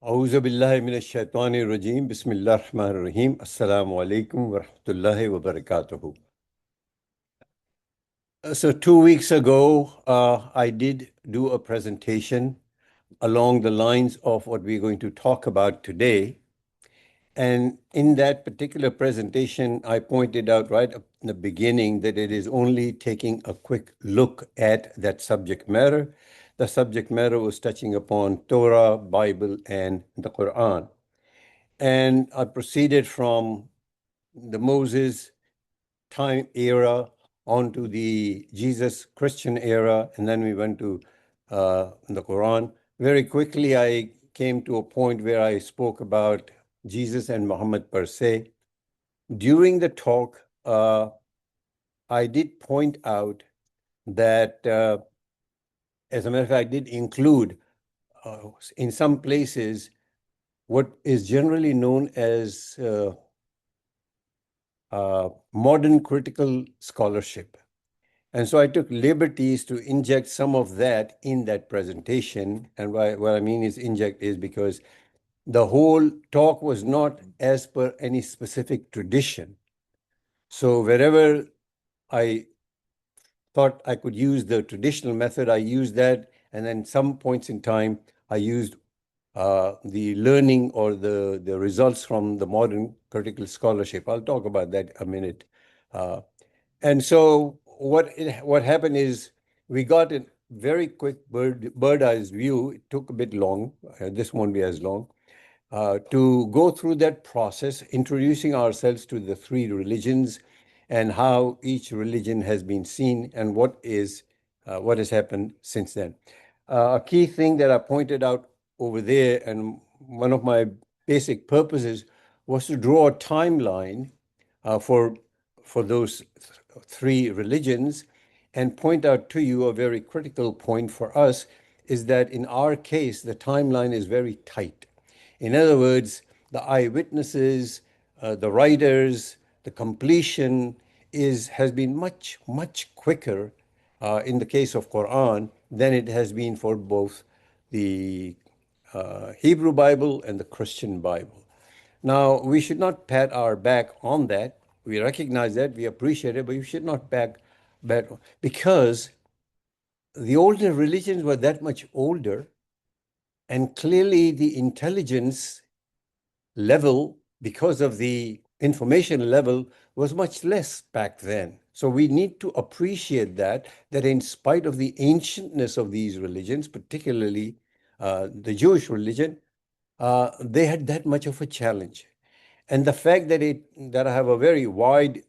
Auzu billahi minash shaitani rajim. Bismillahir Rahmanir Rahim. Assalamu alaikum wa rahmatullahi wa barakatuhu. So 2 weeks ago, I did do a presentation along the lines of what we're going to talk about today. And in that particular presentation, I pointed out right up in the beginning that it is only taking a quick look at that subject matter. The subject matter was touching upon Torah, Bible, and the Quran. And I proceeded from the Moses time era onto the Jesus Christian era, and then we went to the Quran. Very quickly, I came to a point where I spoke about Jesus and Muhammad per se. During the talk, I did point out that, as a matter of fact, I did include in some places what is generally known as modern critical scholarship. And so I took liberties to inject some of that in that presentation. And what I mean is inject is because the whole talk was not as per any specific tradition. So wherever I thought I could use the traditional method, I used that. And then some points in time, I used the learning or the results from the modern critical scholarship. I'll talk about that a minute. And so what happened is we got a very quick bird-eyes view. It took a bit long. This won't be as long. To go through that process, introducing ourselves to the three religions and how each religion has been seen and what has happened since then. A key thing that I pointed out over there, and one of my basic purposes was to draw a timeline for those three religions and point out to you a very critical point for us is that in our case, the timeline is very tight. In other words, the eyewitnesses, the writers, the completion has been much, much quicker in the case of Quran than it has been for both the Hebrew Bible and the Christian Bible. Now, we should not pat our back on that. We recognize that, we appreciate it, but you should not back because the older religions were that much older, and clearly the intelligence level, because of the information level, was much less back then. So we need to appreciate that in spite of the ancientness of these religions, particularly the Jewish religion, they had that much of a challenge. And the fact that I have a very wide,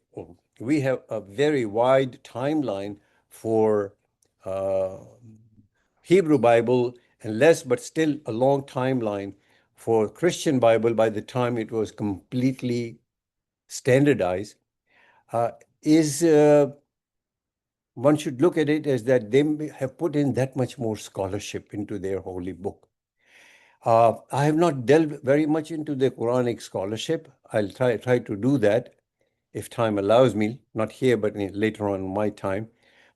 we have a very wide timeline for uh, Hebrew Bible and less, but still a long timeline for Christian Bible by the time it was completely standardized, uh, is one should look at it as that they have put in that much more scholarship into their holy book. I have not delved very much into the Quranic scholarship. I'll try to do that if time allows me, not here, but later on in my time.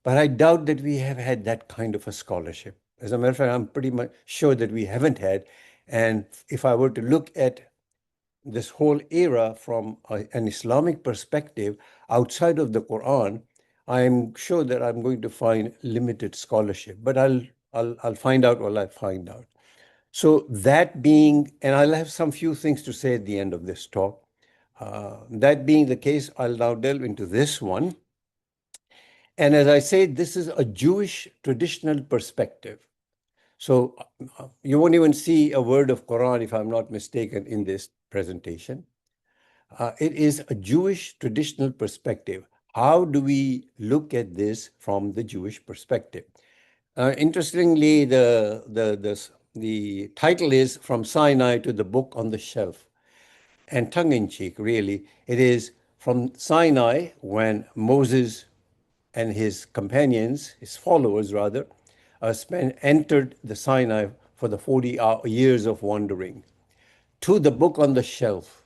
But I doubt that we have had that kind of a scholarship. As a matter of fact, I'm pretty much sure that we haven't had. And if I were to look at this whole era from an Islamic perspective outside of the Quran, I'm sure that I'm going to find limited scholarship. But I'll find out what I find out. So that being, and I'll have some few things to say at the end of this talk. That being the case, I'll now delve into this one. And as I say, this is a Jewish traditional perspective. So you won't even see a word of Quran, if I'm not mistaken, in this presentation. It is a Jewish traditional perspective. How do we look at this from the Jewish perspective? Interestingly, the title is From Sinai to the Book on the Shelf. And tongue-in-cheek, really, it is from Sinai, when Moses and his companions, his followers rather, entered the Sinai for the 40 years of wandering, to the book on the shelf.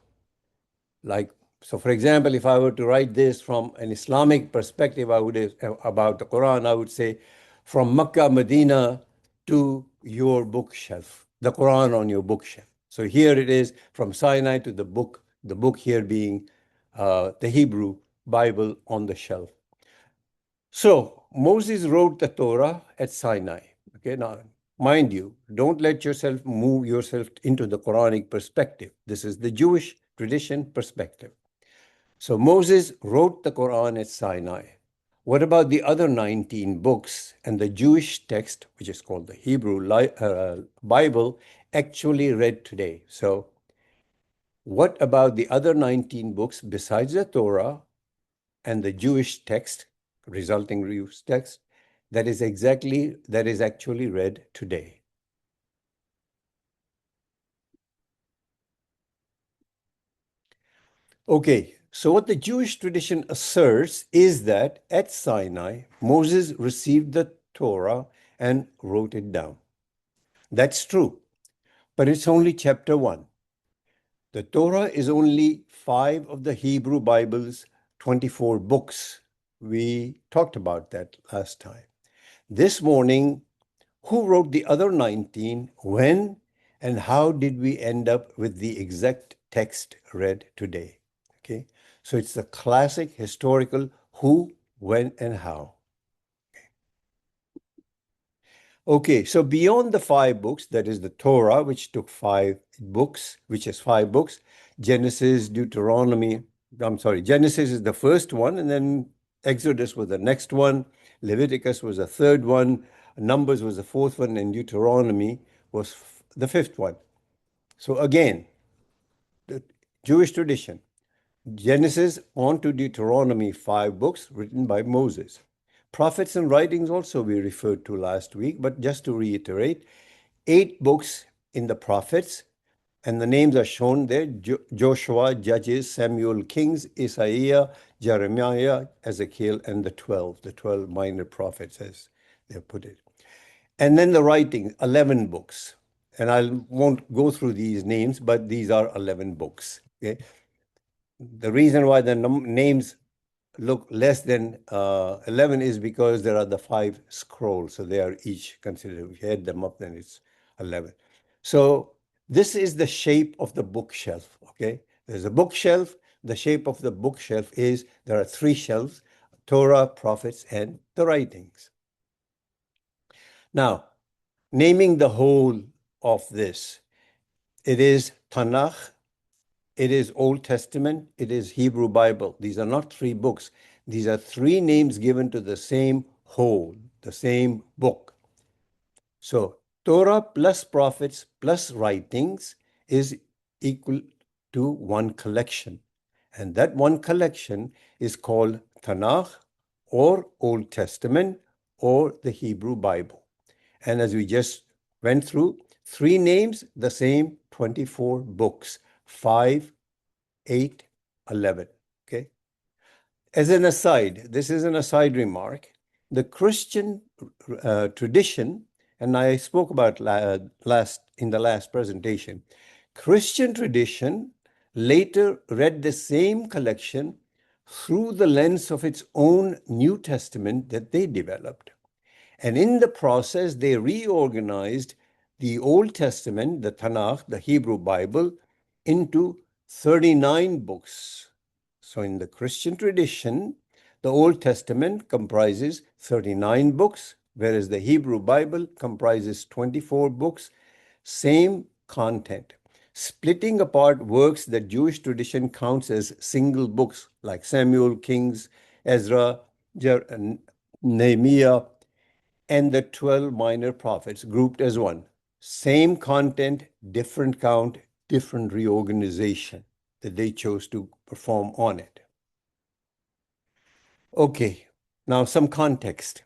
Like, so for example, if I were to write this from an Islamic perspective, about the Quran, I would say, from Makkah, Medina to your bookshelf, the Quran on your bookshelf. So here it is from Sinai to the book here being the Hebrew Bible on the shelf. So Moses wrote the Torah at Sinai. Okay, now mind you, don't let yourself move yourself into the Quranic perspective. This is the Jewish tradition perspective. So Moses wrote the Quran at Sinai. What about the other 19 books and the Jewish text, which is called the Hebrew Bible, actually read today? So, what about the other 19 books besides the Torah and the Jewish text, resulting Jewish text, that is actually read today? Okay, so what the Jewish tradition asserts is that at Sinai, Moses received the Torah and wrote it down. That's true, but it's only chapter 1. The Torah is only 5 of the Hebrew Bible's 24 books. We talked about that last time. This morning, who wrote the other 19, when, and how did we end up with the exact text read today? Okay, so it's the classic historical who, when, and how. Okay, so beyond the 5 books, that is the Torah, which took 5 books, which is 5 books, Genesis, Deuteronomy, I'm sorry, Genesis is the first one, and then Exodus was the next one, Leviticus was the third one, Numbers was the fourth one, and Deuteronomy was the fifth one. So again, the Jewish tradition, Genesis on to Deuteronomy, 5 books written by Moses. Prophets and writings also we referred to last week, but just to reiterate, 8 books in the prophets, and the names are shown there: Joshua, Judges, Samuel, Kings, Isaiah, Jeremiah, Ezekiel, and the 12 minor prophets, as they put it. And then the writing, 11 books. And I won't go through these names, but these are 11 books. Okay? The reason why the names look less than 11 is because there are the 5 scrolls. So they are each considered. If you add them up, then it's 11. So this is the shape of the bookshelf. Okay. There's a bookshelf. The shape of the bookshelf is there are 3 shelves: Torah, prophets, and the writings. Now, naming the whole of this, it is Tanakh, it is Old Testament, it is Hebrew Bible. These are not 3 books. These are 3 names given to the same whole, the same book. So Torah plus prophets plus writings is equal to one collection. And that one collection is called Tanakh or Old Testament or the Hebrew Bible. And as we just went through, 3 names, the same 24 books, 5, 8, 11. Okay. As an aside, this is an aside remark. The Christian tradition, and I spoke about in the last presentation, Christian tradition later read the same collection through the lens of its own New Testament that they developed. And in the process, they reorganized the Old Testament, the Tanakh, the Hebrew Bible, into 39 books. So in the Christian tradition, the Old Testament comprises 39 books, whereas the Hebrew Bible comprises 24 books, same content. Splitting apart works that Jewish tradition counts as single books, like Samuel, Kings, Ezra, Nehemiah, and the 12 minor prophets grouped as one. Same content, different count, different reorganization that they chose to perform on it. Okay, now some context.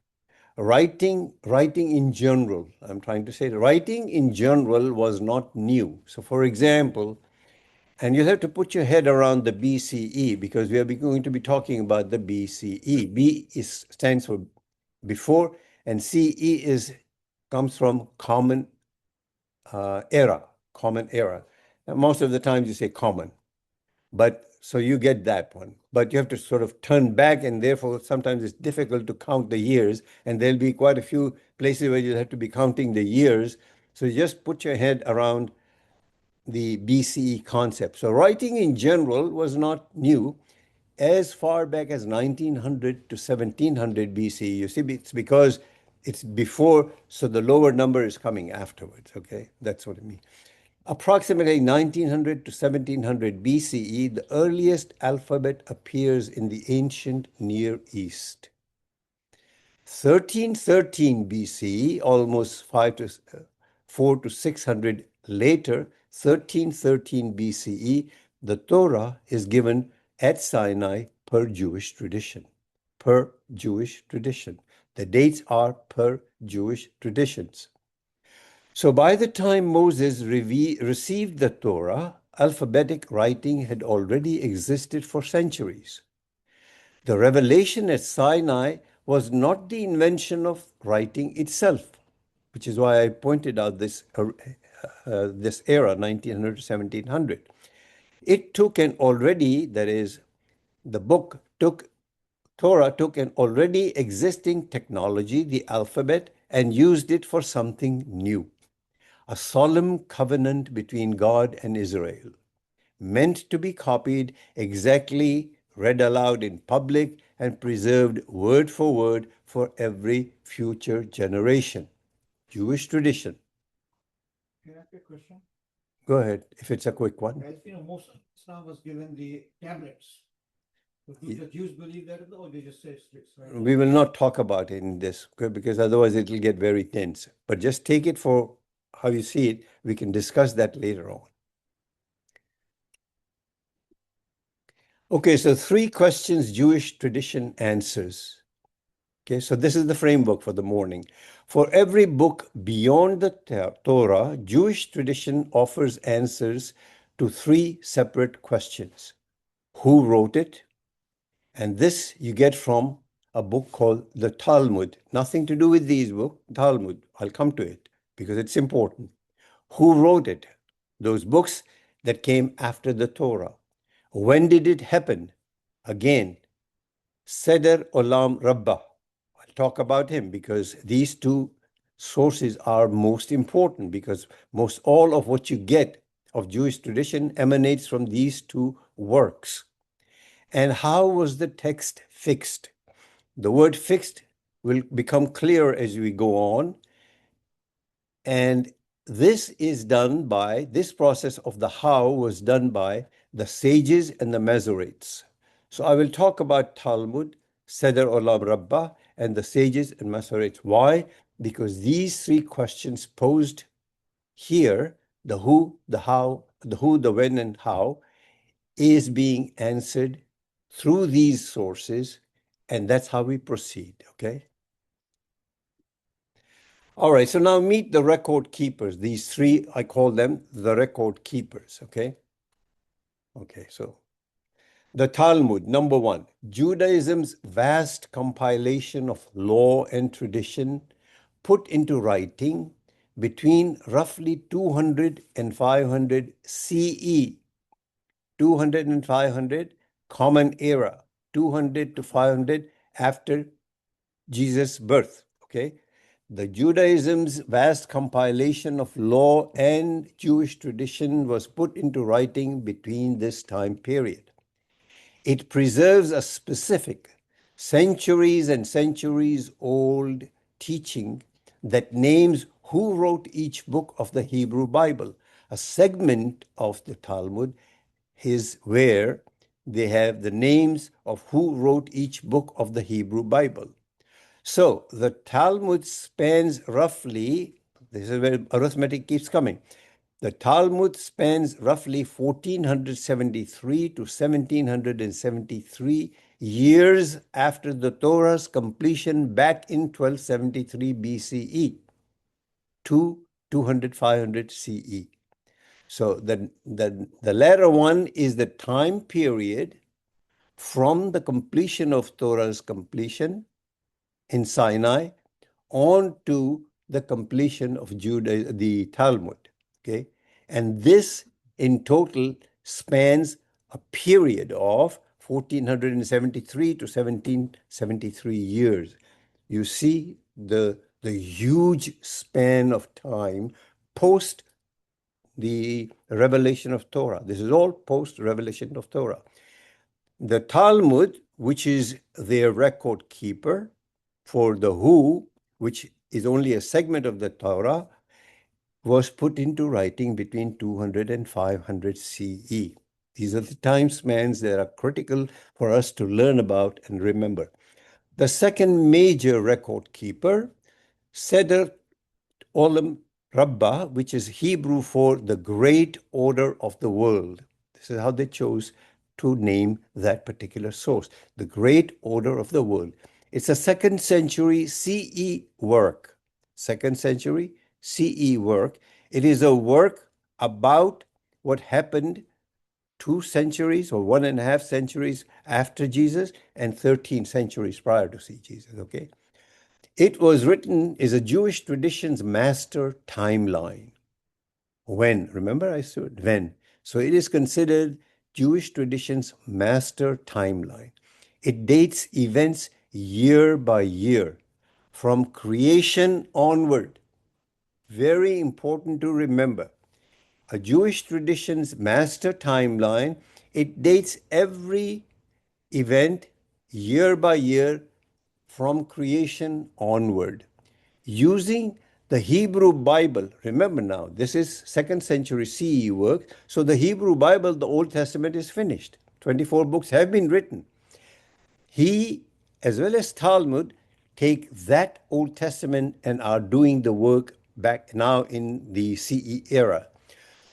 Writing in general, I'm trying to say writing in general was not new. So for example, and you have to put your head around the BCE because we are going to be talking about the BCE. Stands for before, and CE comes from common era, common era. And most of the times you say common, but so you get that one. But you have to sort of turn back, and therefore sometimes it's difficult to count the years, and there'll be quite a few places where you have to be counting the years. So you just put your head around the BCE concept. So writing in general was not new as far back as 1900 to 1700 BCE. You see, it's because it's before, so the lower number is coming afterwards, okay? That's what I mean. Approximately 1900 to 1700 BCE, the earliest alphabet appears in the ancient Near East. 1313 BCE, almost 4 to 600 later, 1313 BCE, the Torah is given at Sinai per Jewish tradition. Per Jewish tradition. The dates are per Jewish traditions. So by the time Moses received the Torah, alphabetic writing had already existed for centuries. The revelation at Sinai was not the invention of writing itself, which is why I pointed out this era, 1900 to 1700. It took an already, that is, the book took, Torah took an already existing technology, the alphabet, and used it for something new. A solemn covenant between God and Israel, meant to be copied exactly, read aloud in public, and preserved word for every future generation. Jewish tradition. Can I ask you a question? Go ahead, if it's a quick one. As you know, most of Islam was given the tablets. So do the Jews believe that, or they just say it's right? We will not talk about it in this because otherwise it will get very tense. But just take it for how you see it. We can discuss that later on. Okay, so 3 questions Jewish tradition answers. Okay, so this is the framework for the morning. For every book beyond the Torah, Jewish tradition offers answers to 3 separate questions. Who wrote it? And this you get from a book called the Talmud. Nothing to do with these books, Talmud. I'll come to it because it's important. Who wrote it? Those books that came after the Torah. When did it happen? Again, Seder Olam Rabbah. I'll talk about him because these 2 sources are most important because most all of what you get of Jewish tradition emanates from these 2 works. And how was the text fixed? The word fixed will become clear as we go on. And this process of the how was done by the sages and the Masoretes. So I will talk about Talmud, Seder Olam Rabbah, and the sages and Masoretes. Why? Because these 3 questions posed here, the who, the how, the who, the when, and how, is being answered through these sources, and that's how we proceed, okay? All right, so now meet the record keepers. These 3, I call them the record keepers, okay? Okay, so the Talmud, number 1, Judaism's vast compilation of law and tradition put into writing between roughly 200 and 500 CE, 200 and 500 Common Era, 200 to 500 after Jesus' birth, okay? The Judaism's vast compilation of law and Jewish tradition was put into writing between this time period. It preserves a specific, centuries and centuries old teaching that names who wrote each book of the Hebrew Bible. A segment of the Talmud is where they have the names of who wrote each book of the Hebrew Bible. So the Talmud spans roughly, this is where arithmetic keeps coming. The Talmud spans roughly 1473 to 1773 years after the Torah's completion back in 1273 BCE to 200, 500 CE. So the latter one is the time period from the completion of Torah's completion in Sinai on to the completion of the Talmud. Okay, and this in total spans a period of 1473 to 1773 years. You see the huge span of time post the revelation of Torah. This is all post-revelation of Torah. The Talmud, which is their record keeper for the who, which is only a segment of the Torah, was put into writing between 200 and 500 CE. These are the time spans that are critical for us to learn about and remember. The second major record keeper, Seder Olam Rabbah, which is Hebrew for the great order of the world. This is how they chose to name that particular source, the great order of the world. It's a second century CE work. Second century CE work. It is a work about what happened 2 centuries or 1.5 centuries after Jesus and 13 centuries prior to see Jesus, okay? It was written is a Jewish tradition's master timeline. When, remember I said when. So it is considered Jewish tradition's master timeline. It dates events year by year from creation onward. Very important to remember. A Jewish tradition's master timeline, it dates every event year by year from creation onward. Using the Hebrew Bible, remember now, this is second century CE work, so the Hebrew Bible, the Old Testament is finished. 24 books have been written. He, as well as Talmud, take that Old Testament and are doing the work back now in the CE era.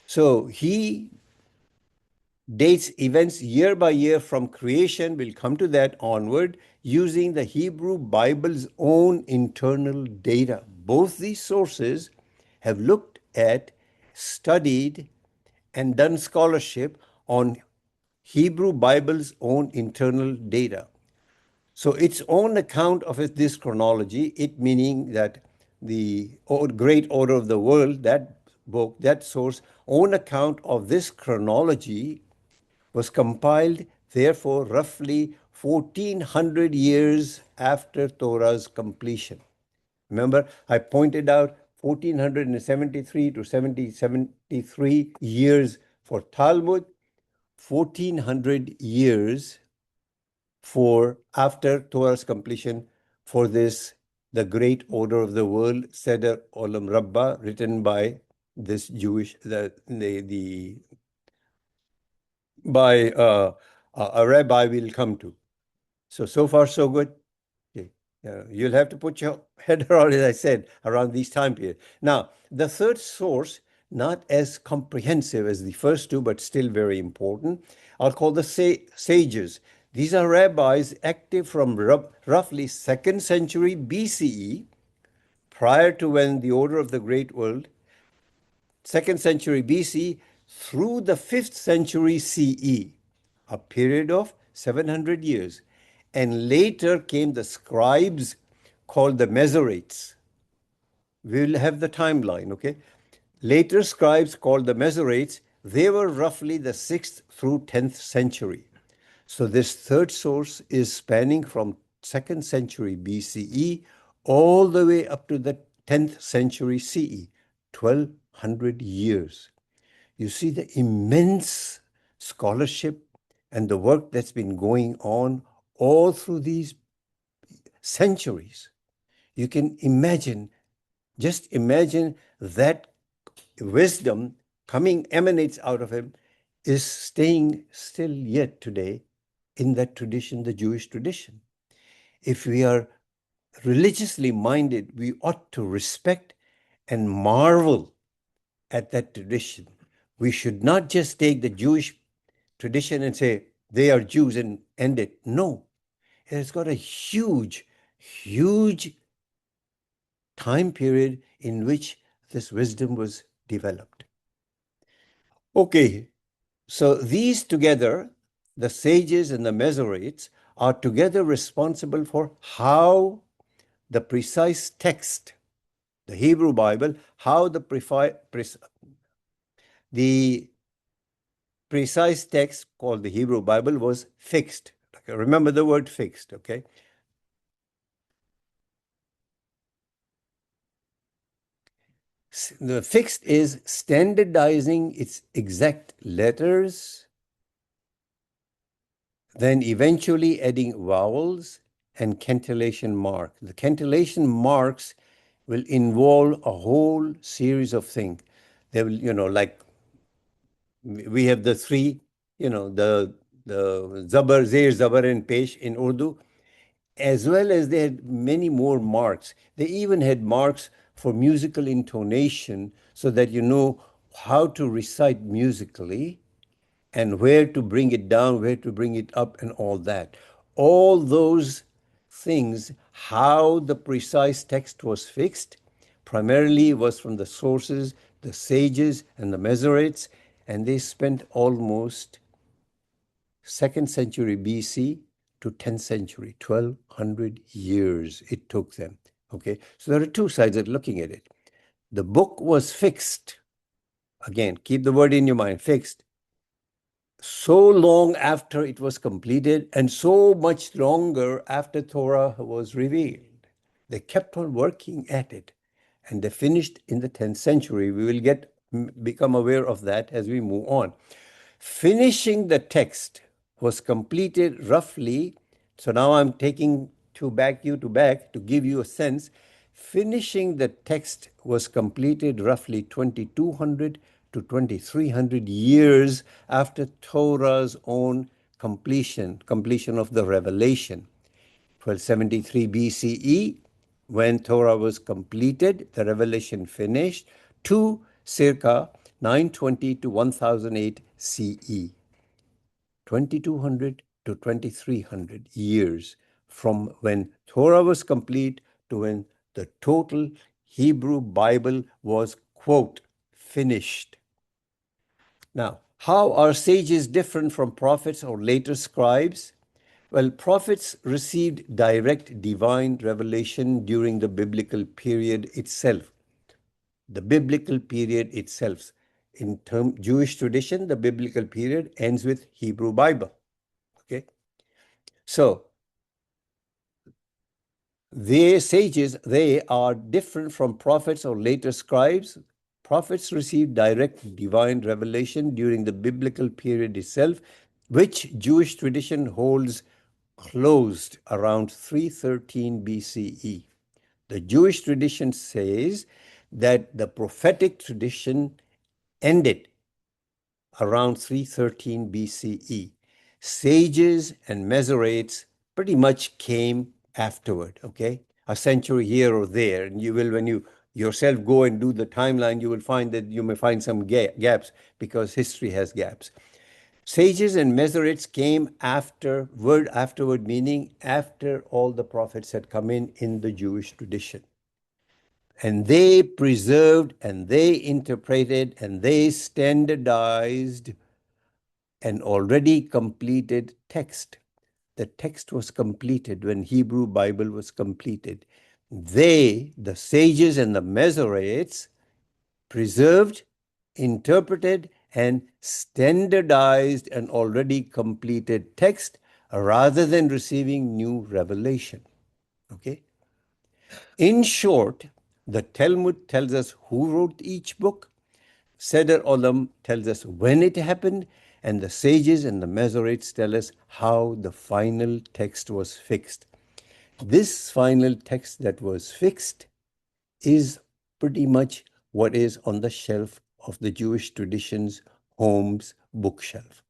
So he dates events year by year from creation, we'll come to that onward, using the Hebrew Bible's own internal data. Both these sources have looked at, studied, and done scholarship on Hebrew Bible's own internal data. So its own account of this chronology, it meaning that the great order of the world, that book, that source, own account of this chronology was compiled, therefore, roughly 1400 years after Torah's completion. Remember, I pointed out 1473 to 7073 years for Talmud, 1400 years for after Torah's completion for this, the great order of the world, Seder Olam Rabbah, written by this Jewish, by a rabbi we'll come to. So far, so good. Okay. You'll have to put your head around, as I said, around these time periods. Now, the third source, not as comprehensive as the first two, but still very important, are called the sages. These are rabbis active from roughly 2nd century BCE, prior to when the order of the great world, 2nd century BC, through the 5th century CE, a period of 700 years. And later came the scribes called the Masoretes. We'll have the timeline, okay? Later scribes called the Masoretes, they were roughly the 6th through 10th century. So this third source is spanning from 2nd century BCE all the way up to the 10th century CE, 1200 years. You see the immense scholarship and the work that's been going on all through these centuries. You can imagine, just imagine that wisdom emanates out of him, is staying still yet today in that tradition, the Jewish tradition. If we are religiously minded, we ought to respect and marvel at that tradition. We should not just take the Jewish tradition and say they are Jews and end it. No, it has got a huge, huge time period in which this wisdom was developed. Okay, so these together, the sages and the Masoretes, are together responsible for how the precise text, the Hebrew Bible, how the precise text called the Hebrew Bible was fixed. Okay, remember the word fixed, okay? The fixed is standardizing its exact letters, then eventually adding vowels and cantillation mark. The cantillation marks will involve a whole series of things. They will, like we have the three, the zabar, zir, zabar, and pesh in Urdu, as well as they had many more marks. They even had marks for musical intonation so that you know how to recite musically and where to bring it down, where to bring it up, and all that. All those things, how the precise text was fixed, primarily was from the sources, the sages, and the Masoretes, and they spent almost 2nd century BC to 10th century, 1200 years it took them. Okay, so there are two sides of looking at it. The book was fixed. Again, keep the word in your mind, fixed, so long after it was completed and so much longer after Torah was revealed. They kept on working at it and they finished in the 10th century. We will become aware of that as we move on. Finishing the text was completed roughly, so now I'm taking you to back to give you a sense. Finishing the text was completed roughly 2200 to 2300 years after Torah's own completion of the revelation. 1273 BCE, when Torah was completed, the revelation finished, to circa 920 to 1008 CE. 2200 to 2300 years from when Torah was complete to when the total Hebrew Bible was, quote, finished. Now, how are sages different from prophets or later scribes? Well, prophets received direct divine revelation during the biblical period itself. The biblical period itself. In Jewish tradition, the biblical period ends with Hebrew Bible. Okay, so they sages, they are different from prophets or later scribes. Prophets received direct divine revelation during the biblical period itself, which Jewish tradition holds closed around 313 BCE. The Jewish tradition says that the prophetic tradition ended around 313 BCE. Sages and Masoretes pretty much came afterward, okay? A century here or there. And you will, when you yourself go and do the timeline, you will find that you may find some gaps because history has gaps. Sages and Masoretes came afterward, meaning after all the prophets had come in the Jewish tradition. And they preserved and they interpreted and they standardized an already completed text. The text was completed when Hebrew Bible was completed. They, the sages and the Masoretes, preserved, interpreted, and standardized an already completed text rather than receiving new revelation. Okay? In short, the Talmud tells us who wrote each book, Seder Olam tells us when it happened, and the sages and the Masoretes tell us how the final text was fixed. This final text that was fixed is pretty much what is on the shelf of the Jewish tradition's home's bookshelf.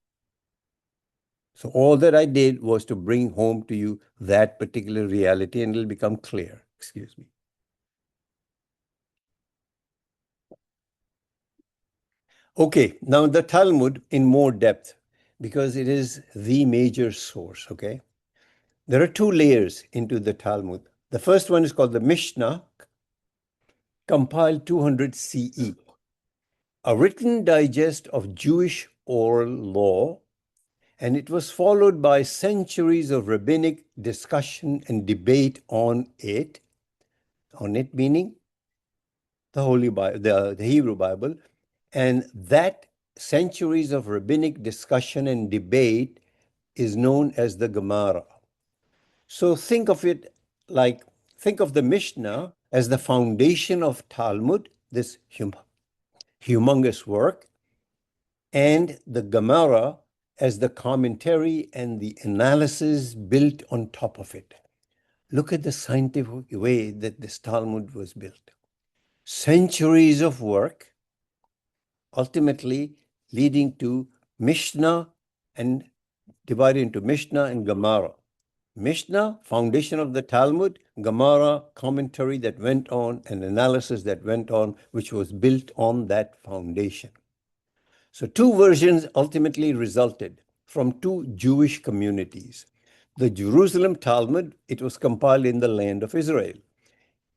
So all that I did was to bring home to you that particular reality, and it'll become clear. Excuse me. Okay, now the Talmud in more depth, because it is the major source, okay? There are two layers into the Talmud. The first one is called the Mishnah, compiled 200 CE, a written digest of Jewish oral law, and it was followed by centuries of rabbinic discussion and debate on it meaning the Holy Bible, the Hebrew Bible, and that centuries of rabbinic discussion and debate is known as the Gemara. So think of the Mishnah as the foundation of Talmud, this humongous work, and the Gemara as the commentary and the analysis built on top of it. Look at the scientific way that this Talmud was built. Centuries of work, ultimately leading to Mishnah and divided into Mishnah and Gemara. Mishnah, foundation of the Talmud; Gemara, commentary that went on, and analysis that went on, which was built on that foundation. So two versions ultimately resulted from two Jewish communities. The Jerusalem Talmud, it was compiled in the land of Israel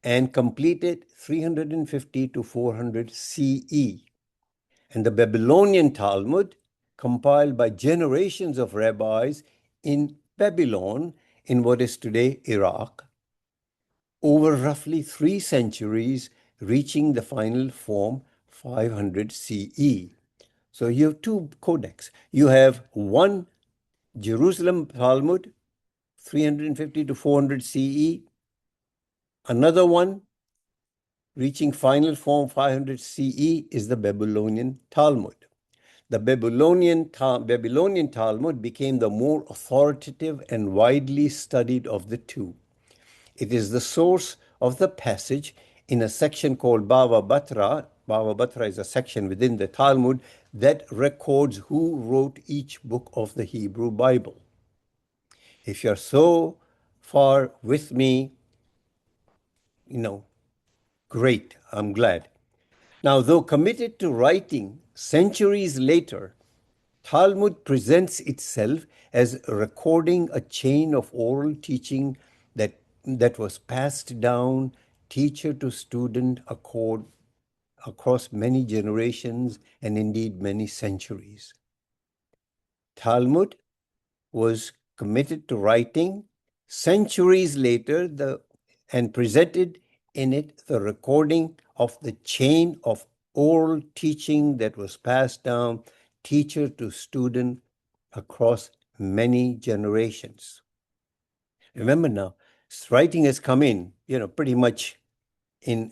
and completed 350 to 400 CE. And the Babylonian Talmud, compiled by generations of rabbis in Babylon, in what is today Iraq, over roughly 3 centuries, reaching the final form 500 CE. So you have two codex. You have one Jerusalem Talmud, 350 to 400 CE, another one reaching final form 500 CE is the Babylonian Talmud. The Babylonian Talmud became the more authoritative and widely studied of the two. It is the source of the passage in a section called Bava Batra. Bava Batra is a section within the Talmud that records who wrote each book of the Hebrew Bible. If you're so far with me, great, I'm glad. Now, though committed to writing centuries later, Talmud presents itself as recording a chain of oral teaching that was passed down teacher to student across many generations and indeed many centuries. Talmud was committed to writing centuries later and presented in it the recording of the chain of oral teaching that was passed down teacher to student across many generations. Remember now, writing has come in, pretty much in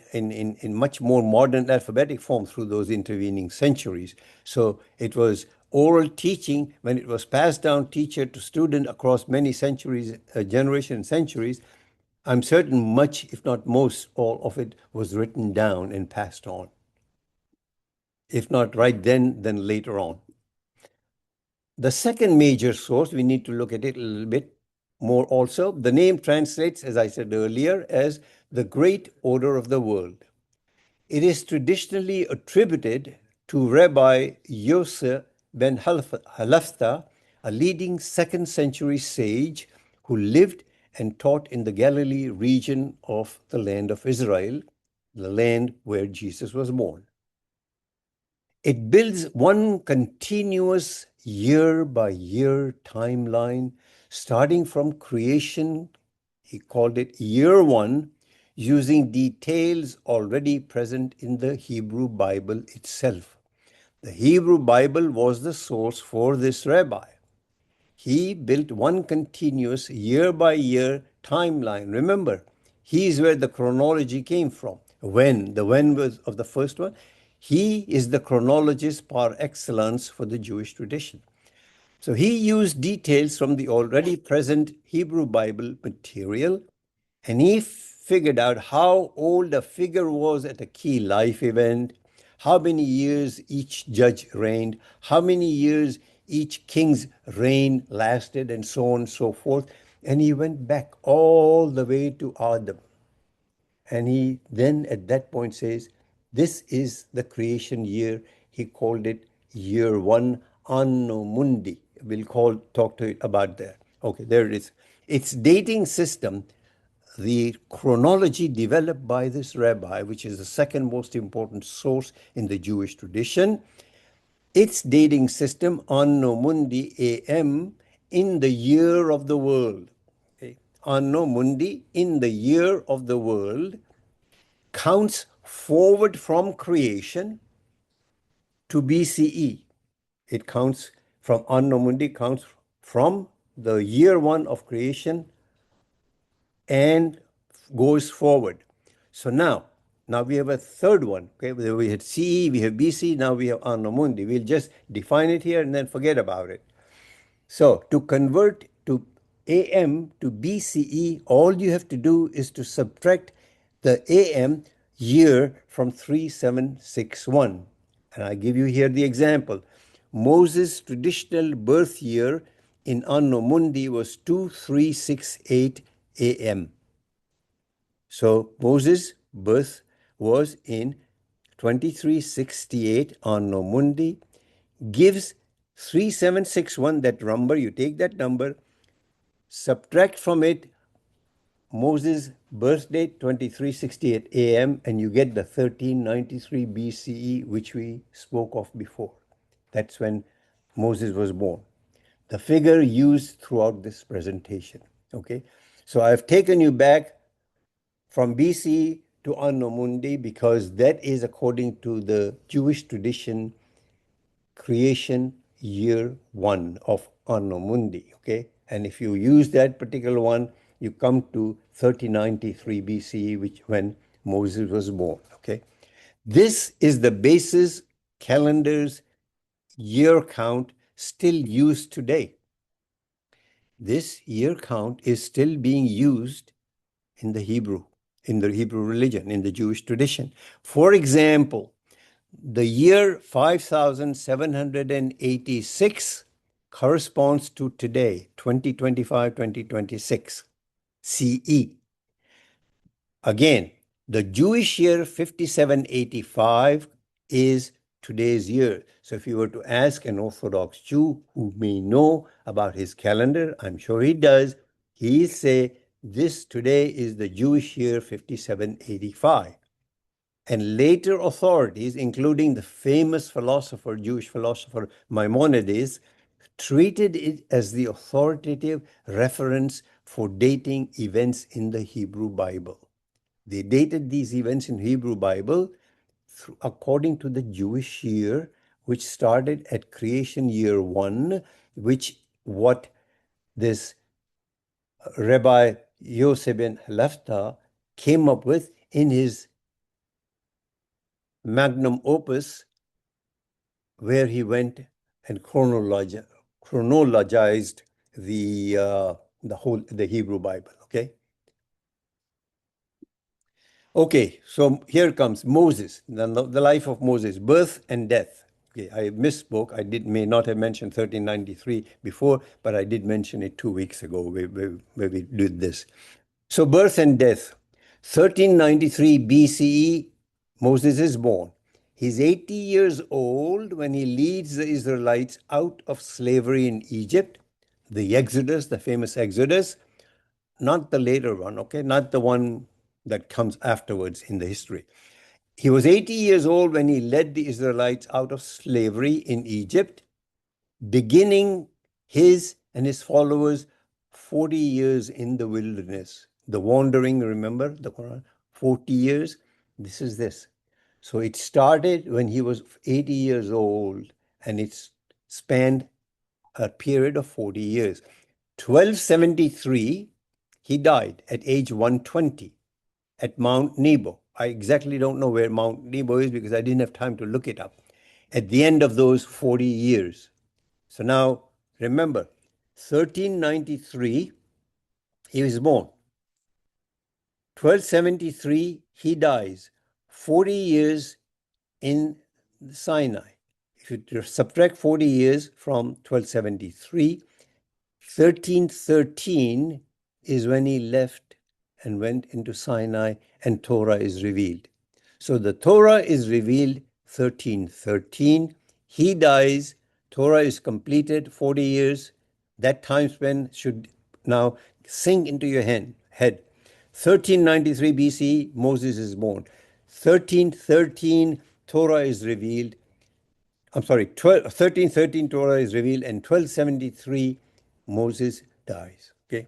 much more modern alphabetic form through those intervening centuries. So it was oral teaching when it was passed down teacher to student across many centuries, generations, centuries. I'm certain much, if not most, all of it was written down and passed on. If not right then later on. The second major source, we need to look at it a little bit more also. The name translates, as I said earlier, as the Great Order of the World. It is traditionally attributed to Rabbi Yosef ben Halaftha, a leading 2nd century sage who lived and taught in the Galilee region of the land of Israel, the land where Jesus was born. It builds one continuous year-by-year timeline, starting from creation. He called it year 1, using details already present in the Hebrew Bible itself. The Hebrew Bible was the source for this rabbi. He built one continuous year-by-year timeline. Remember, he is where the chronology came from. The when was of the first one. He is the chronologist par excellence for the Jewish tradition. So he used details from the already present Hebrew Bible material, and he figured out how old a figure was at a key life event, how many years each judge reigned, how many years each king's reign lasted, and so on and so forth. And he went back all the way to Adam. And he then at that point says, this is the creation year. He called it year 1, Anno Mundi. We'll talk to it about that. Okay, there it is. Its dating system, the chronology developed by this rabbi, which is the second most important source in the Jewish tradition, its dating system, Anno Mundi AM, in the year of the world. Okay. Anno Mundi, in the year of the world, counts forward from creation to BCE. It counts from Anno Mundi, counts from the year 1 of creation and goes forward. So now, Now we have a third one. Okay, we had CE, we have BC, now we have Anno Mundi. We'll just define it here and then forget about it. So to convert to AM to BCE, all you have to do is to subtract the AM year from 3761. And I give you here the example. Moses' traditional birth year in Anno Mundi was 2368 AM. So Moses' birth was in 2368 Anno Mundi, gives 3761, that number, you take that number, subtract from it Moses' birth date, 2368 AM, and you get the 1393 BCE, which we spoke of before. That's when Moses was born. The figure used throughout this presentation. Okay, so I've taken you back from BC to Anno Mundi because that is according to the Jewish tradition creation year one of Anno Mundi. Okay, and if you use that particular one, you come to 3093 BCE, which when Moses was born. Okay, this is the basis calendar's year count still used today. This year count is still being used in the Hebrew religion, in the Jewish tradition. For example, the year 5786 corresponds to today, 2025, 2026, CE. Again, the Jewish year 5785 is today's year. So if you were to ask an Orthodox Jew who may know about his calendar, I'm sure he does, he'll say, this today is the Jewish year 5785. And later authorities, including the famous philosopher, Jewish philosopher Maimonides, treated it as the authoritative reference for dating events in the Hebrew Bible. They dated these events in Hebrew Bible according to the Jewish year, which started at creation year one, which what this Rabbi Yosef ben Halafta came up with in his magnum opus, where he went and chronologized the Hebrew Bible. Okay, so here comes Moses, the life of Moses, birth and death. Okay, I misspoke. I may not have mentioned 1393 before, but I did mention it 2 weeks ago where we did this. So birth and death. 1393 BCE, Moses is born. He's 80 years old when he leads the Israelites out of slavery in Egypt, the Exodus, the famous Exodus, not the later one, okay, not the one that comes afterwards in the history. He was 80 years old when he led the Israelites out of slavery in Egypt, beginning his and his followers 40 years in the wilderness. The wandering, remember the Quran? 40 years. This is this. So it started when he was 80 years old and it spanned a period of 40 years. 1273, he died at age 120 at Mount Nebo. I exactly don't know where Mount Nebo is because I didn't have time to look it up. At the end of those 40 years. So now, remember, 1393, he was born. 1273, he dies. 40 years in Sinai. If you subtract 40 years from 1273, 1313 is when he left and went into Sinai and Torah is revealed. So the Torah is revealed 1313. He dies. Torah is completed 40 years. That time span should now sink into your head. 1393 BC, Moses is born. 1313, Torah is revealed. I'm sorry, 1313 Torah is revealed, and 1273 Moses dies. Okay,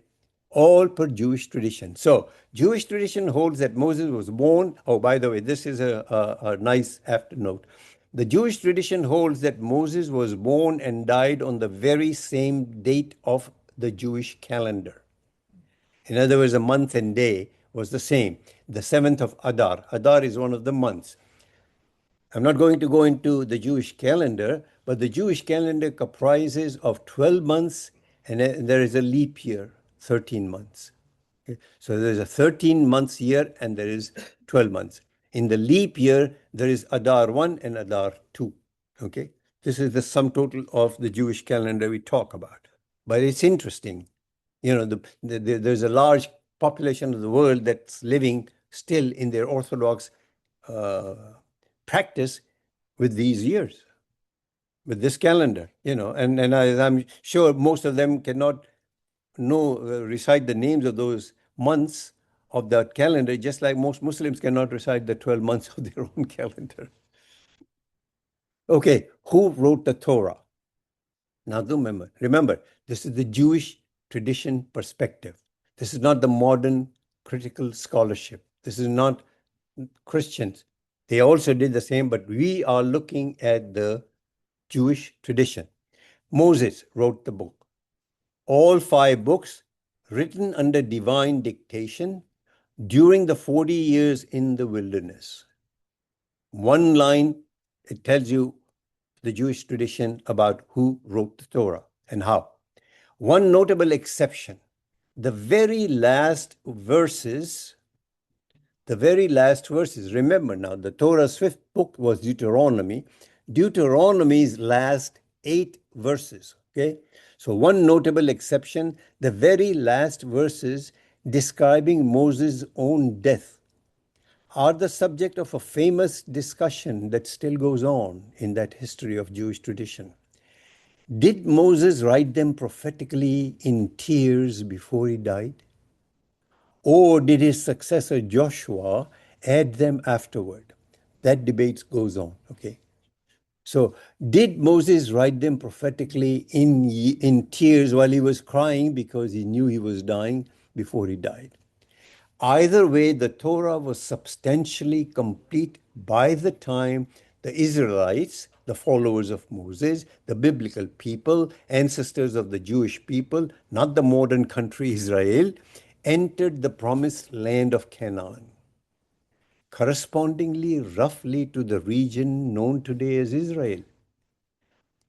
all per Jewish tradition. So Jewish tradition holds that Moses was born. Oh, by the way, this is a nice afternote. The Jewish tradition holds that Moses was born and died on the very same date of the Jewish calendar. In other words, a month and day was the same. The 7th of Adar. Adar is one of the months. I'm not going to go into the Jewish calendar, but the Jewish calendar comprises of 12 months and there is a leap year, 13 months. Okay? So there's a 13 months year and there is 12 months. In the leap year, there is Adar 1 and Adar 2. Okay? This is the sum total of the Jewish calendar we talk about. But it's interesting. There's a large population of the world that's living still in their Orthodox uh, practice with these years, with this calendar, I'm sure most of them cannot recite the names of those months of that calendar, just like most Muslims cannot recite the 12 months of their own calendar. Okay, who wrote the Torah? Now, remember, this is the Jewish tradition perspective. This is not the modern critical scholarship. This is not Christians. They also did the same, but we are looking at the Jewish tradition. Moses wrote the book. All 5 books written under divine dictation during the 40 years in the wilderness. One line, it tells you the Jewish tradition about who wrote the Torah and how. One notable exception, the very last verses, remember now, the Torah's 5th book was Deuteronomy. Deuteronomy's last 8 verses, okay? So one notable exception, the very last verses describing Moses' own death are the subject of a famous discussion that still goes on in that history of Jewish tradition. Did Moses write them prophetically in tears before he died? Or did his successor Joshua add them afterward? That debate goes on, okay? So, did Moses write them prophetically in tears while he was crying because he knew he was dying before he died? Either way, the Torah was substantially complete by the time the Israelites, the followers of Moses, the biblical people, ancestors of the Jewish people, not the modern country Israel, entered the promised land of Canaan, correspondingly roughly to the region known today as Israel.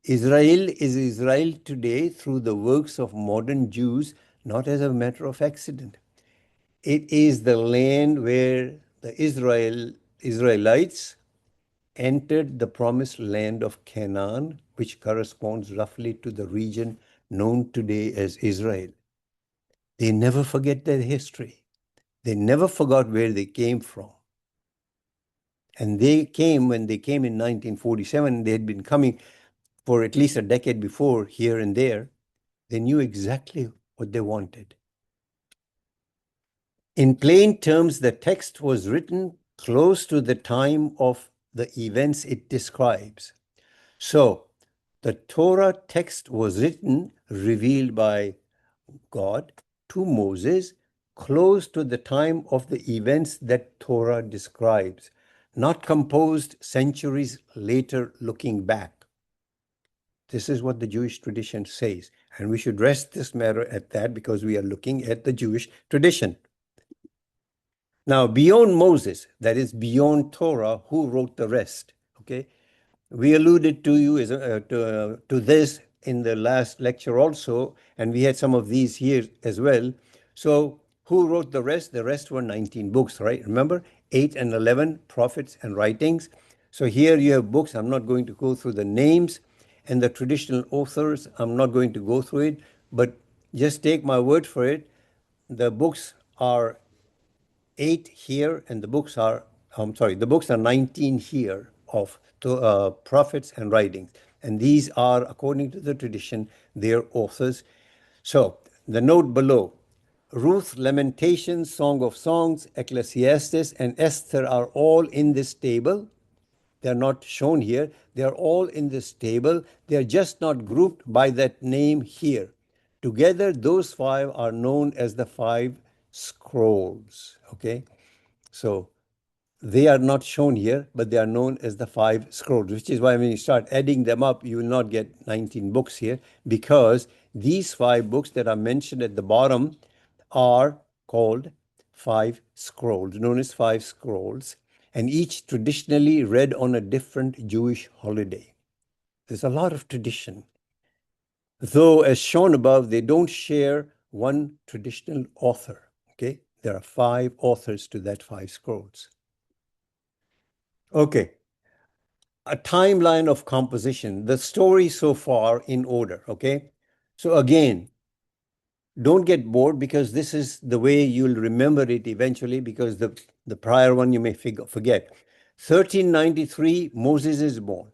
Israel is Israel today through the works of modern Jews, not as a matter of accident. It is the land where the Israelites entered the promised land of Canaan, which corresponds roughly to the region known today as Israel. They never forget their history. They never forgot where they came from. And when they came in 1947, they had been coming for at least a decade before, here and there. They knew exactly what they wanted. In plain terms, the text was written close to the time of the events it describes. So, the Torah text was written, revealed by God to Moses, close to the time of the events that Torah describes, not composed centuries later looking back. This is what the Jewish tradition says. And we should rest this matter at that because we are looking at the Jewish tradition. Now, beyond Moses, that is beyond Torah, who wrote the rest? Okay, we alluded to this in the last lecture also, and we had some of these here as well. So, who wrote the rest? The rest were 19 books, right? Remember, 8 and 11 prophets and writings. So here you have books. I'm not going to go through the names and the traditional authors. I'm not going to go through it, but just take my word for it. The books are 8 here, and the books are 19 here of prophets and writings. And these are, according to the tradition, their authors. So the note below, Ruth, Lamentations, Song of Songs, Ecclesiastes, and Esther are all in this table. They're not shown here. They're all in this table. They're just not grouped by that name here. Together, those 5 are known as the 5 scrolls. Okay, so they are not shown here, but they are known as the 5 scrolls, which is why when you start adding them up, you will not get 19 books here, because these 5 books that are mentioned at the bottom are called 5 scrolls, known as 5 scrolls, and each traditionally read on a different Jewish holiday. There's a lot of tradition. Though, as shown above, they don't share one traditional author. Okay, there are 5 authors to that 5 scrolls. Okay, a timeline of composition, the story so far in order. Okay, so again, don't get bored because this is the way you'll remember it eventually, because the prior one you may forget. 1393, Moses is born.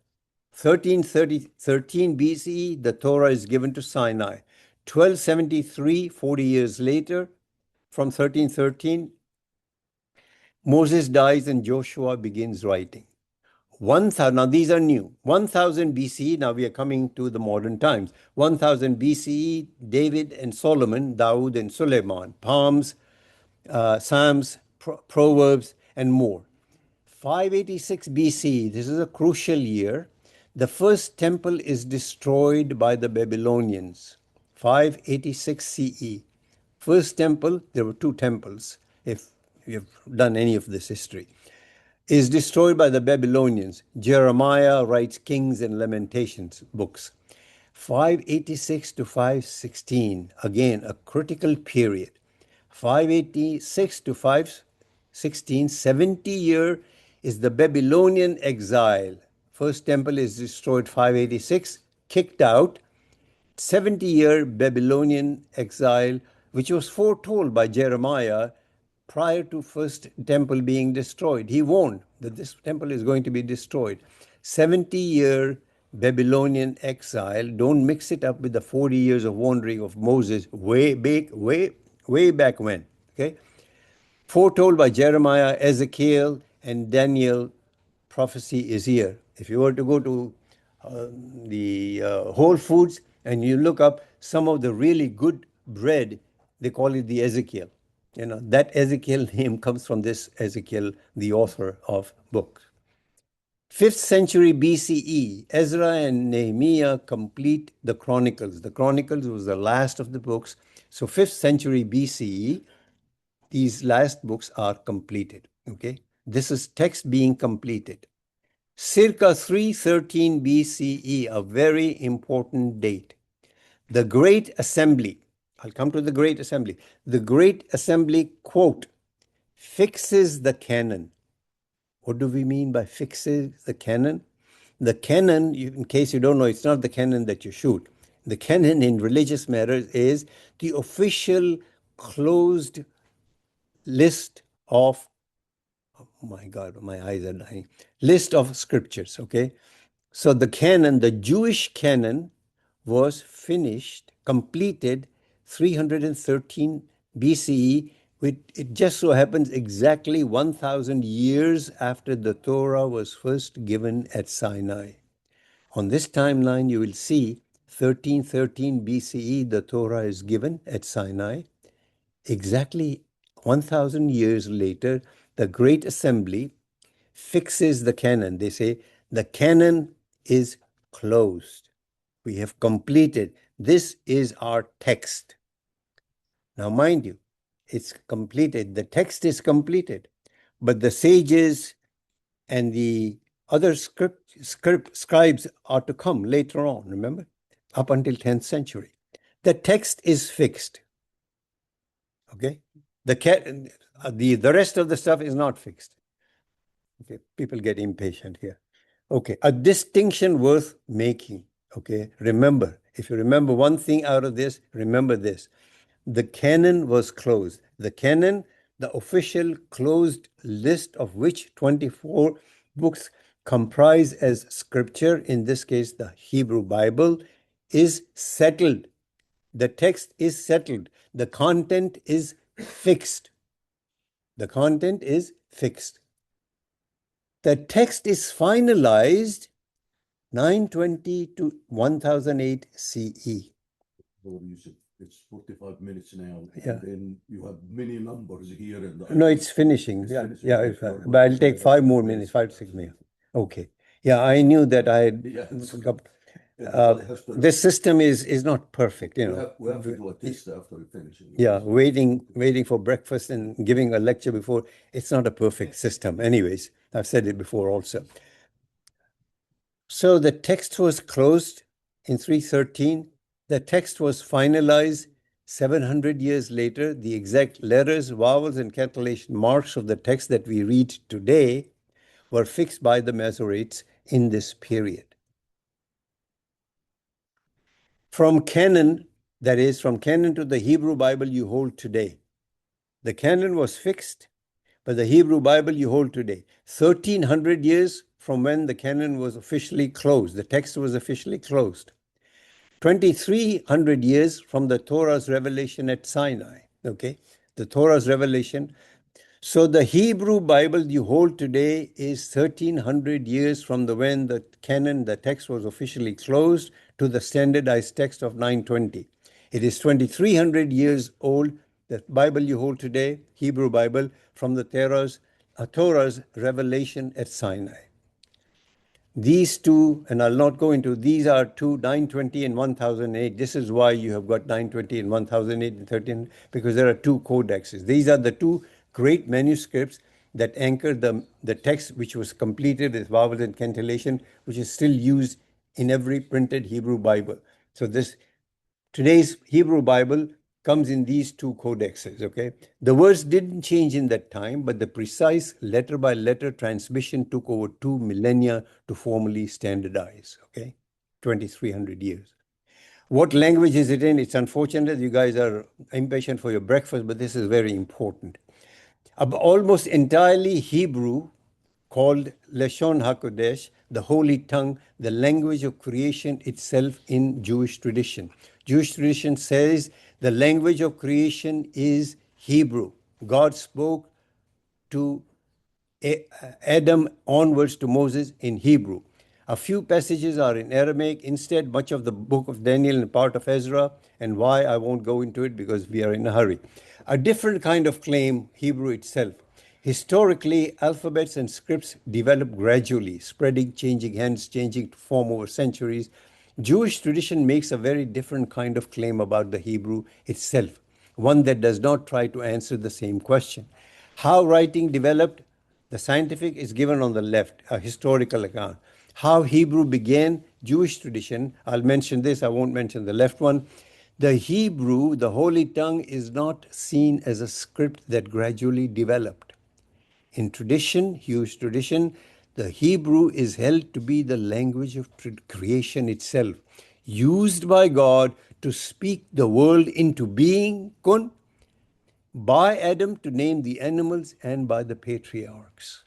13 BCE, the Torah is given to Sinai. 1273, 40 years later, from 1313, Moses dies and Joshua begins writing. 1000, now these are new. 1000 BCE, now we are coming to the modern times. 1000 BCE, David and Solomon, Dawood and Suleiman, Psalms, Psalms, Proverbs, and more. 586 BC, this is a crucial year. The first temple is destroyed by the Babylonians. 586 CE. First temple, there were 2 temples, if you've done any of this history, is destroyed by the Babylonians. Jeremiah writes Kings and Lamentations books. 586 to 516, again, a critical period. 586 to 516, 70-year is the Babylonian exile. First temple is destroyed 586, kicked out. 70-year Babylonian exile, which was foretold by Jeremiah prior to first temple being destroyed. He warned that this temple is going to be destroyed. 70-year Babylonian exile. Don't mix it up with the 40 years of wandering of Moses way back when. Okay, foretold by Jeremiah, Ezekiel, and Daniel. Prophecy is here. If you were to go to the Whole Foods and you look up some of the really good bread, they call it the Ezekiel. You know, that Ezekiel name comes from this Ezekiel, the author of books. 5th century BCE, Ezra and Nehemiah complete the Chronicles. The Chronicles was the last of the books. So 5th century BCE, these last books are completed. Okay, this is text being completed. Circa 313 BCE, a very important date. The Great Assembly, I'll come to the Great Assembly. The Great Assembly, quote, fixes the canon. What do we mean by fixes the canon? The canon, in case you don't know, it's not the canon that you shoot. The canon in religious matters is the official closed list of, oh my God, my eyes are dying, list of scriptures, okay? So the canon, the Jewish canon, was finished, completed 313 BCE. It just so happens exactly 1,000 years after the Torah was first given at Sinai. On this timeline, you will see 1313 BCE, the Torah is given at Sinai. Exactly 1,000 years later, the Great Assembly fixes the canon. They say the canon is closed. We have completed. This is our text. Now, mind you, it's completed. The text is completed, but the sages and the other scribes are to come later on, remember? Up until 10th century. The text is fixed. Okay? The rest of the stuff is not fixed. Okay, people get impatient here. Okay, a distinction worth making. Okay, remember, if you remember one thing out of this, remember this. The canon was closed. The canon, the official closed list of which 24 books comprise as scripture, in this case, the Hebrew Bible, is settled. The text is settled. The content is fixed. The content is fixed. The text is finalized 920 to 1008 CE. It's 45 minutes now, Yeah. and then you have many numbers here. No, it's finishing. It's Yeah, finishing. yeah. Okay, But I'll take 5 more minutes, 5 to 6 minutes. Okay. Yeah, I knew that I had. Yes. Everybody has to. This system is not perfect, you know. We have to do a test after we finish it. Yeah, waiting for breakfast and giving a lecture before, it's not a perfect system. Anyways, I've said it before also. So the text was closed in 313. The text was finalized 700 years later. The exact letters, vowels, and cantillation marks of the text that we read today were fixed by the Masoretes in this period. From canon, that is, from canon to the Hebrew Bible you hold today. The canon was fixed, but the Hebrew Bible you hold today. 1300 years from when the canon was officially closed, the text was officially closed. 2300 years from the Torah's revelation at Sinai, okay? The Torah's revelation. So the Hebrew Bible you hold today is 1300 years from when the canon, the text was officially closed, to the standardized text of 920. It is 2300 years old, the Bible you hold today, Hebrew Bible, from the Torah's revelation at Sinai. These two, and I'll not go into, these are two, 920 and 1008. This is why you have got 920 and 1008 and 13, because there are two codexes. These are the two great manuscripts that anchor the text, which was completed with vowels and cantillation, which is still used in every printed Hebrew Bible. So today's Hebrew Bible comes in these two codexes, okay? The words didn't change in that time, but the precise letter-by-letter transmission took over 2 millennia to formally standardize, okay? 2300 years. What language is it in? It's unfortunate you guys are impatient for your breakfast, but this is very important. Almost entirely Hebrew, called Lashon HaKodesh, the holy tongue, the language of creation itself in Jewish tradition. Jewish tradition says the language of creation is Hebrew. God spoke to Adam onwards to Moses in Hebrew. A few passages are in Aramaic. Instead, much of the book of Daniel and part of Ezra, and why I won't go into it because we are in a hurry. A different kind of claim, Hebrew itself. Historically, alphabets and scripts developed gradually, spreading, changing hands, changing form over centuries. Jewish tradition makes a very different kind of claim about the Hebrew itself, one that does not try to answer the same question. How writing developed, the scientific is given on the left, a historical account. How Hebrew began, Jewish tradition, I'll mention this, I won't mention the left one. The Hebrew, the holy tongue, is not seen as a script that gradually developed. In tradition, Jewish tradition, the Hebrew is held to be the language of creation itself, used by God to speak the world into being, kun, by Adam to name the animals, and by the patriarchs.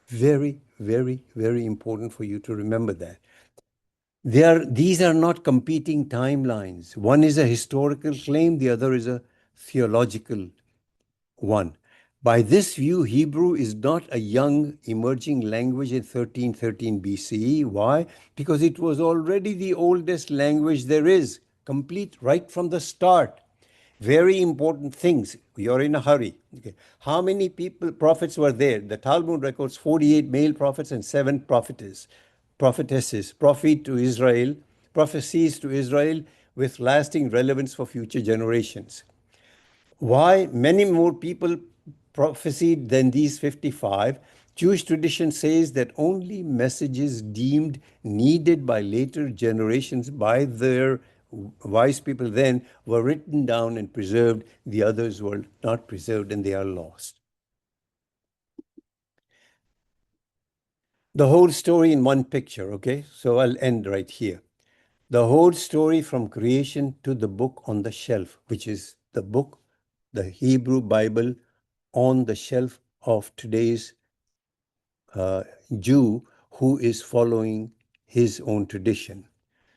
Very, very, very important for you to remember that. These are not competing timelines. One is a historical claim, the other is a theological one. By this view, Hebrew is not a young emerging language in 1313 BCE. Why? Because it was already the oldest language there is, complete right from the start. Very important things. You're in a hurry. Okay. How many prophets were there? The Talmud records 48 male prophets and 7 prophetesses, prophet to Israel, prophecies to Israel with lasting relevance for future generations. Why many more people prophesied than these 55? Jewish tradition says that only messages deemed needed by later generations by their wise people then were written down and preserved. The others were not preserved and they are lost. The whole story in one picture, okay? So I'll end right here. The whole story from creation to the book on the shelf, which is the book, the Hebrew Bible on the shelf of today's Jew who is following his own tradition.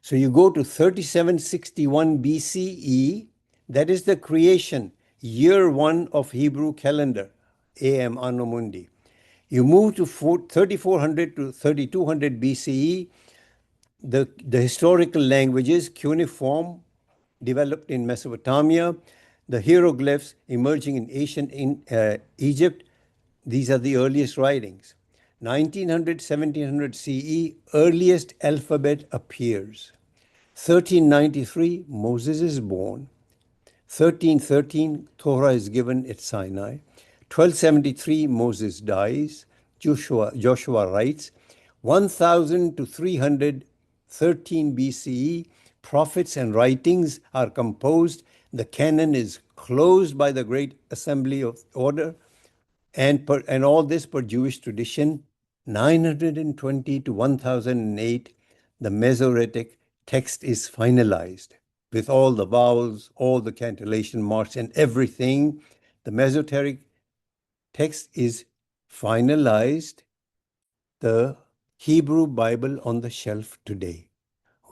So you go to 3761 BCE, that is the creation, year 1 of Hebrew calendar, AM Anno Mundi. You move to 3400 to 3200 BCE, the historical languages, cuneiform, developed in Mesopotamia, the hieroglyphs emerging in ancient Egypt. These are the earliest writings. 1900, 1700 CE, earliest alphabet appears. 1393, Moses is born. 1313, Torah is given at Sinai. 1273, Moses dies. Joshua writes, 1000 to 313 BCE, prophets and writings are composed. The canon is closed by the Great Assembly of Order, and all this per Jewish tradition. 920 to 1008, the Masoretic text is finalized with all the vowels, all the cantillation marks, and everything. The Masoretic text is finalized. The Hebrew Bible on the shelf today.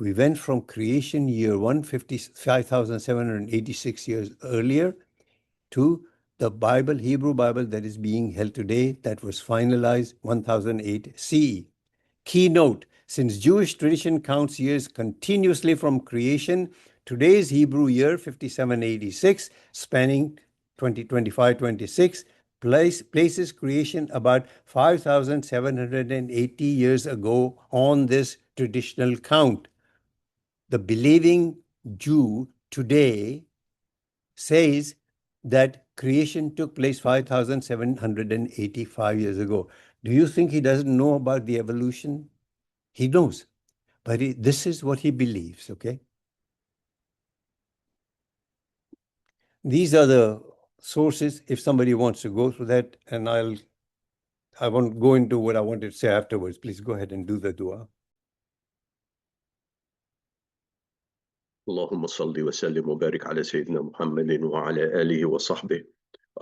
We went from creation year 155,786 years earlier to the Bible, Hebrew Bible that is being held today, that was finalized 1008 CE. Keynote: since Jewish tradition counts years continuously from creation, today's Hebrew year 5786, spanning 2025-26, places creation about 5,780 years ago on this traditional count. The believing Jew today says that creation took place 5,785 years ago. Do you think he doesn't know about the evolution? He knows, but this is what he believes, okay? These are the sources, if somebody wants to go through that, and I won't go into what I wanted to say afterwards. Please go ahead and do the dua. اللهم صل وسلم وبارك على سيدنا محمد وعلى آله وصحبه.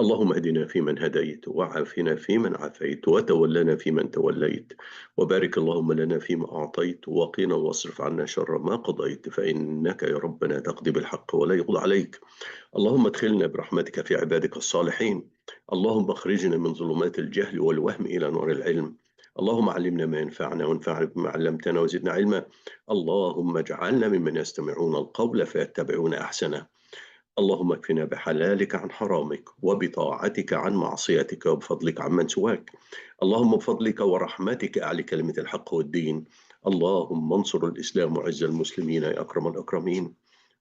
اللهم اهدنا فيمن هديت وعافنا فيمن عافيت وتولنا فيمن توليت وبارك اللهم لنا فيما أعطيت وقنا واصرف عنا شر ما قضيت فإنك يا ربنا تقضي بالحق ولا يقضى عليك. اللهم ادخلنا برحمتك في عبادك الصالحين. اللهم اخرجنا من ظلمات الجهل والوهم إلى نور العلم. اللهم علمنا ما ينفعنا وانفعنا بما علمتنا وزدنا علما. اللهم اجعلنا ممن يستمعون القول فيتبعون أحسنه. اللهم اكفنا بحلالك عن حرامك وبطاعتك عن معصيتك وبفضلك عمن سواك. اللهم بفضلك ورحمتك أعلي كلمة الحق والدين. اللهم انصر الإسلام وعز المسلمين يا أكرم الأكرمين.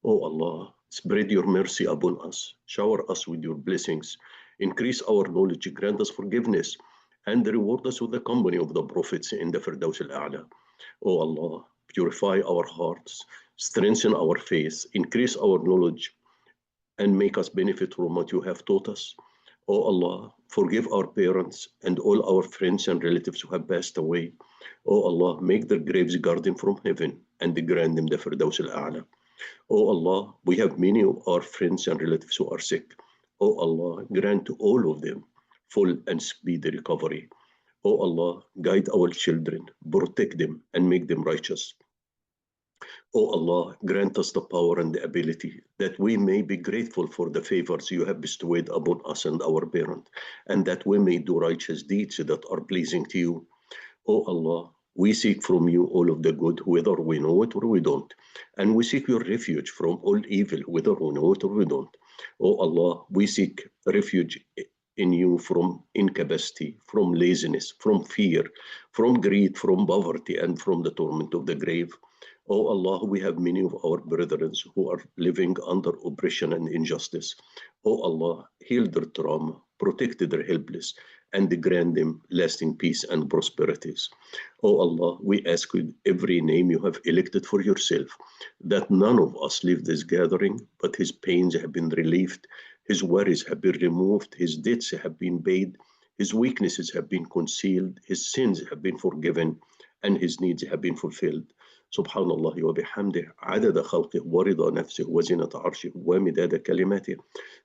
Oh Allah, spread your mercy upon us, shower us with your blessings, increase our knowledge, grant us forgiveness, and reward us with the company of the prophets in the Firdaus al-A'la. Oh Allah, purify our hearts, strengthen our faith, increase our knowledge, and make us benefit from what you have taught us. Oh Allah, forgive our parents and all our friends and relatives who have passed away. Oh Allah, make their graves garden from heaven and grant them the Firdaus al-A'la. Oh Allah, we have many of our friends and relatives who are sick. Oh Allah, grant to all of them full and speedy recovery. Oh Allah, guide our children, protect them, and make them righteous. Oh Allah, grant us the power and the ability that we may be grateful for the favors you have bestowed upon us and our parent, and that we may do righteous deeds that are pleasing to you. Oh Allah, we seek from you all of the good, whether we know it or we don't. And we seek your refuge from all evil, whether we know it or we don't. Oh Allah, we seek refuge in you from incapacity, from laziness, from fear, from greed, from poverty, and from the torment of the grave. Oh Allah, we have many of our brethren who are living under oppression and injustice. Oh Allah, heal their trauma, protect their helpless, and grant them lasting peace and prosperities. Oh Allah, we ask with every name you have elected for yourself, that none of us leave this gathering, but his pains have been relieved, his worries have been removed, his debts have been paid, his weaknesses have been concealed, his sins have been forgiven, and his needs have been fulfilled. سبحان الله وبحمده عدد خلقه ورضا نفسه وزنة عرشه ومداد كلماته.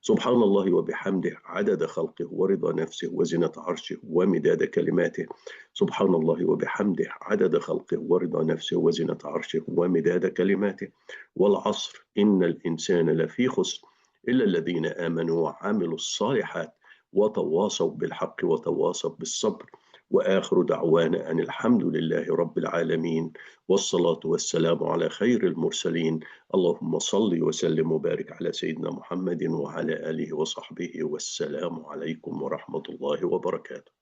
سبحان الله وبحمده عدد خلقه ورضا نفسه وزنة عرشه ومداد كلماته. سبحان الله وبحمده عدد خلقه ورضا نفسه وزنة عرشه ومداد كلماته. والعصر إن الإنسان لفي خسر إلا الذين آمنوا وعملوا الصالحات وتواصوا بالحق وتواصوا بالصبر. وآخر دعوانا أن الحمد لله رب العالمين والصلاة والسلام على خير المرسلين. اللهم صل وسلم وبارك على سيدنا محمد وعلى آله وصحبه والسلام عليكم ورحمة الله وبركاته.